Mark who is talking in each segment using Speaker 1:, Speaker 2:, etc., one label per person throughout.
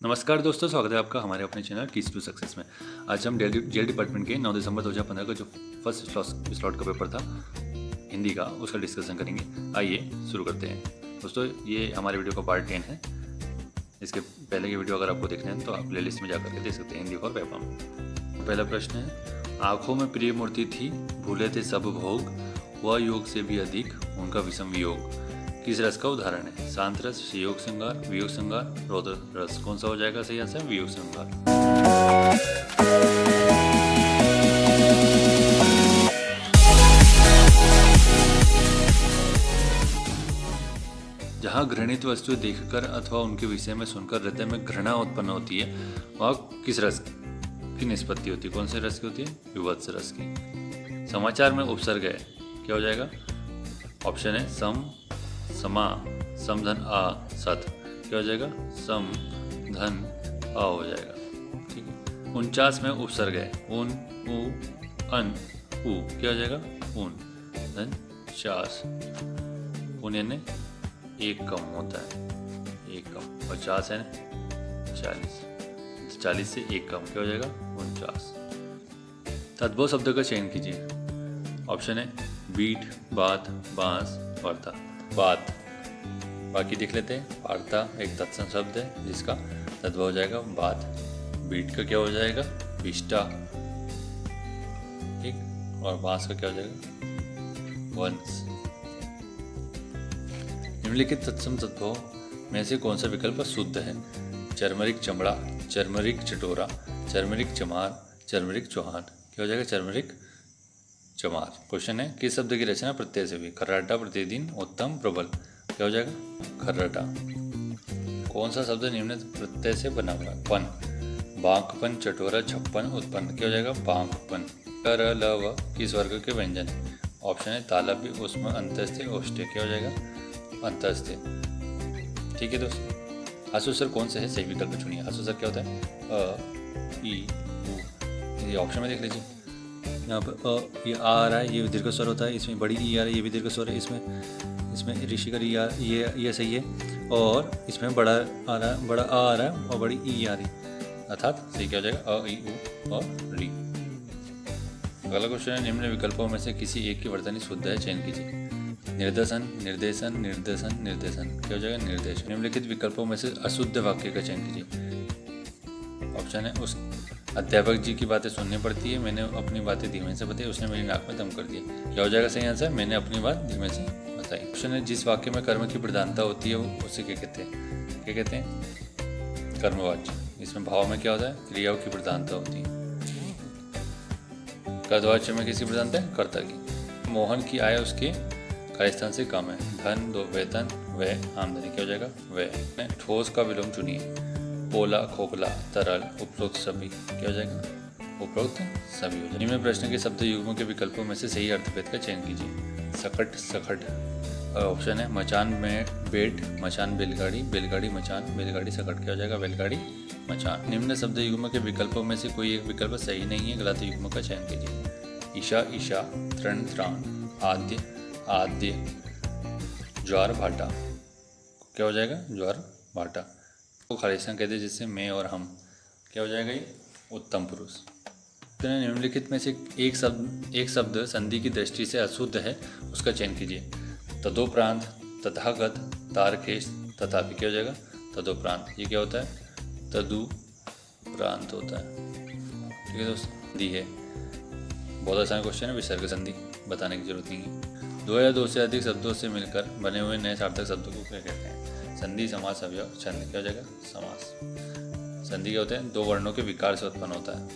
Speaker 1: नमस्कार दोस्तों, स्वागत है आपका हमारे अपने चैनल कीज टू सक्सेस में। आज हम जेल डिपार्टमेंट के 9 दिसंबर 2015 का जो फर्स्ट स्लॉट का पेपर था हिंदी का, उसका डिस्कशन करेंगे। आइए शुरू करते हैं। दोस्तों, ये हमारे वीडियो का पार्ट 10 है। इसके पहले की वीडियो अगर आपको देखना है तो आप प्ले लिस्ट में जाकर के देख सकते हैं, हिंदी फॉर पेपर में। पहला प्रश्न है, आँखों में प्रिय मूर्ति थी, भूले थे सब भोग, वह योग से भी अधिक उनका विषम वियोग। किस रस का उदाहरण है? शांत रस, योग श्रृंगार, वियोग श्रृंगार, रौद्र रस। कौन सा हो जाएगा सही आंसर? वियोग श्रृंगार। जहाँ घृणित वस्तु देखकर अथवा उनके विषय में सुनकर हृदय में घृणा उत्पन्न होती है, वह किस रस की निष्पत्ति होती है? कौन से रस की होती है? विभत्स रस की। समाचार में उपसर्ग है, क्या हो जाएगा? ऑप्शन है सम, समा, समधन आ, सत। क्या हो जाएगा? सम धन आ हो जाएगा। ठीक है। 49 में उपसर्ग है, उन, उ, अन, उ। क्या हो जाएगा? उन धन 50। उन यानी एक कम होता है, एक कम। 50 है 40, 40 से एक कम। क्या हो जाएगा? 49। तद्भव शब्द का चयन कीजिए। ऑप्शन है बीट, बात, बांस, वार्ता। बात, बाकी देख लेते हैं। वार्ता एक तत्सम शब्द है जिसका तद्भव हो जाएगा बात। बीट का क्या हो जाएगा? विष्टा। ठीक। और बांस का क्या हो जाएगा? वंश। निम्नलिखित तत्सम तद्भव में से कौन सा विकल्प शुद्ध है? चर्मरिक चमड़ा, चर्मरिक चटोरा, चर्मरिक चमार, चर्मरिक चौहान। क्या हो जाएगा? चर्मरिक चमार। क्वेश्चन है, किस शब्द की रचना प्रत्यय से हुई? खर्राटा, प्रतिदिन, उत्तम, प्रबल। क्या हो जाएगा? खर्राटा। कौन सा शब्द निम्न प्रत्यय से बना हुआ है? पन, बांकपन, चटोरा, छप्पन, उत्पन्न। क्या हो जाएगा? बांकपन। कर, ल, व किस वर्ग के व्यंजन है? ऑप्शन है तालव्य, उष्म, अंतस्थ, औष्ठ्य। क्या हो जाएगा? अंतस्थ। ठीक है दोस्तों, हसु सर कौन सा है? सही विकल्प चुनिए। हसु सर क्या होता है? अ, ई, उ। ये ऑप्शन में देख लीजिए। यहाँ पर ये आ रहा है, ये दीर्घ स्वर होता है। इसमें बड़ी ई आ रही है, ये भी दीर्घ स्वर है। इसमें ऋषि का ये सही है। और इसमें बड़ा आ रहा है, बड़ा आ रहा है और बड़ी ई आ रही है, अर्थात सही क्या हो जाएगा? अ, ई, उ और री। अगला क्वेश्चन है, निम्न विकल्पों में से किसी एक की वर्तनी शुद्ध है, चयन कीजिए। निर्देशन, निर्देशन, निर्देशन, निर्देशन। क्या हो जाएगा? निर्देश। निम्नलिखित विकल्पों में से अशुद्ध वाक्य का चयन कीजिए। ऑप्शन है, उस अध्यापक जी की बातें सुननी पड़ती है, मैंने अपनी बातें धीमे से बताई, उसने मेरी नाक में दम कर दिया। क्या हो जाएगा सही आंसर? मैंने अपनी बात धीमे से बताई। ऑप्शन है, जिस वाक्य में कर्म की प्रधानता होती है वो उसे क्या कहते हैं? क्या कहते हैं? कर्मवाच्य। इसमें भाव में क्या होता है? क्रियाओं की प्रधानता होती है। कर्तवाच्य में किसकी प्रधानता है? कर्ता की। मोहन की आय उसके कार्यस्थान से कम है। धन, दो, वेतन, व्यय, आमदनी। क्या हो जाएगा? व्यय। ठोस का विलोम चुनिए। पोला, खोखला, तरल, उपरोक्त सभी। क्या हो जाएगा? उपरोक्त सभी हो जाएगा। निम्न प्रश्न के शब्द युग्मों के विकल्पों में से सही अर्थभेद का चयन कीजिए। सकट, सखट। ऑप्शन है मचान में बेट, मचान बैलगाड़ी, बैलगाड़ी मचान, बैलगाड़ी सकट। क्या हो जाएगा? बैलगाड़ी मचान। निम्न शब्द युग्म के विकल्पों में से कोई एक विकल्प सही नहीं है, गलत युग्म का चयन कीजिए। ईशा, ईशा, तृण, त्राण, आद्य, आद्य, ज्वार, भाटा। क्या हो जाएगा? ज्वार, भाटा। को खालिस्तान कहते हैं, जिससे मैं और हम। क्या हो जाएगा? ये उत्तम पुरुष। तो निम्नलिखित में से एक शब्द संधि की दृष्टि से अशुद्ध है, उसका चयन कीजिए। तदोप्रांत, तथागत, तारकेश, तथापि। क्या हो जाएगा? तदोप्रांत। ये क्या होता है? तदुप्रांत होता है। ठीक है दोस्तों, संधि है। बहुत आसान क्वेश्चन है, विसर्ग संधि बताने की जरूरत नहीं है। दो या दो से अधिक शब्दों से मिलकर बने हुए नए सार्थक शब्दों को क्या कहते हैं? संधि, समास, अवयव, छंद। क्या हो जाएगा? समास। संधि क्या होते हैं? दो वर्णों के विकार से उत्पन्न होता है।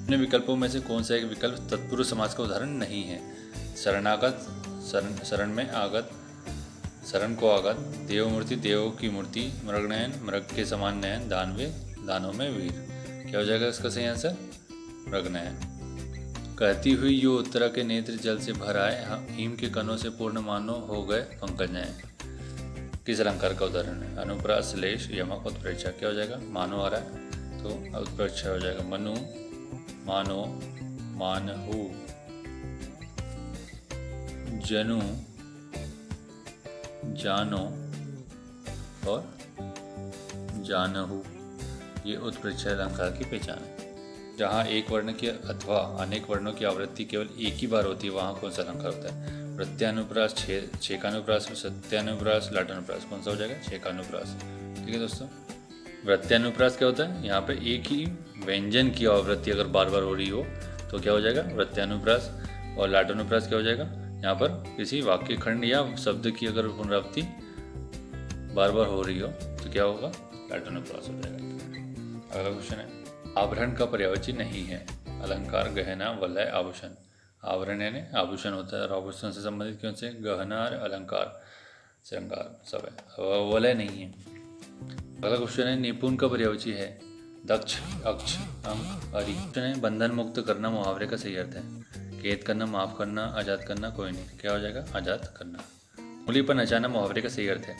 Speaker 1: अपने विकल्पों में से कौन सा एक विकल्प तत्पुरुष समास का उदाहरण नहीं है? शरणागत, शरण में आगत, शरण को आगत, देवमूर्ति, देव की मूर्ति, मृगनयन, मृग के समान नयन, दानवीर, दानों में वीर। क्या हो जाएगा इसका सही आंसर? मृगनयन। कहती हुई यो उत्तरा के नेत्र जल से भर आए, हिम के कणों से पूर्ण मानो हो गए पंकज नयन। किस अलंकार का उदाहरण है? अनुप्रास, श्लेष, यमक, उत्प्रेक्षा। क्या हो जाएगा? मानो आ रहा है तो उत्प्रेक्षा हो जाएगा। मनु, मानो, मानहु, जनु, जानो और जानहु। ये उत्प्रेक्षय अलंकार की पहचान है। जहाँ एक वर्ण की अथवा अनेक वर्णों की आवृत्ति केवल एक ही बार होती है वहाँ कौन सा अलंकार होता है? प्रत्यानुप्रास, छेकानुप्रास, सत्यानुप्रास, लाटानुप्रास। कौन सा हो जाएगा? छेकानुप्रास। ठीक है दोस्तों। वृत्यानुप्रास क्या होता है? यहाँ पे एक ही व्यंजन की आवृत्ति अगर बार बार हो रही हो तो क्या हो जाएगा? वृत्यानुप्रास। और लाटानुप्रास क्या हो जाएगा? यहाँ पर किसी वाक्य खंड या शब्द की अगर पुनरावृत्ति बार बार हो रही हो तो क्या होगा? लाटानुप्रास हो जाएगा। अगला क्वेश्चन है, आभरण का पर्यायवाची नहीं है। अलंकार, गहना, वलय, आभूषण। आभरण यानी आभूषण होता है और आभूषण से संबंधित कौन से? गहना, अलंकार, श्रृंगार सब है। वलय नहीं है। अगला क्वेश्चन है, निपुण का पर्यायवाची है। दक्ष, अक्ष, अंक, हरि। क्वेश्चन है, बंधन मुक्त करना मुहावरे का सही अर्थ है। कैद करना, माफ करना, आजाद करना, कोई नहीं। क्या हो जाएगा? आजाद करना। उंगली पर नचाना मुहावरे का सही अर्थ है।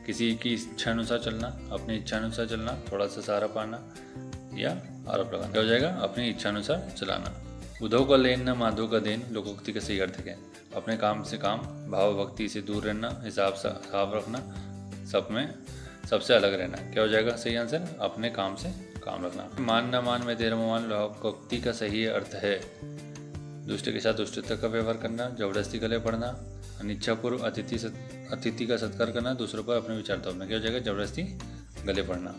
Speaker 1: किसी की इच्छा अनुसार चलना, अपनी इच्छा अनुसार चलना, थोड़ा सा सहारा पाना या आरोप लगाना। क्या हो जाएगा? अपनी इच्छा अनुसार चलाना। उधो का लेन न माधो का देन लोकोक्ति का सही अर्थ है। अपने काम से काम, भाव भक्ति से दूर रहना, हिसाब रखना, सब में सबसे अलग रहना। क्या हो जाएगा सही आंसर? अपने काम से काम रखना। मान न मान में तेरा मान लोकोक्ति का सही अर्थ है। दुष्ट के साथ दुष्टता का व्यवहार करना, जबरदस्ती गले पड़ना, अनिच्छापूर्व अतिथि का सत्कार करना, दूसरों पर अपने विचार थोपना। क्या हो जाएगा? जबरदस्ती गले पड़ना।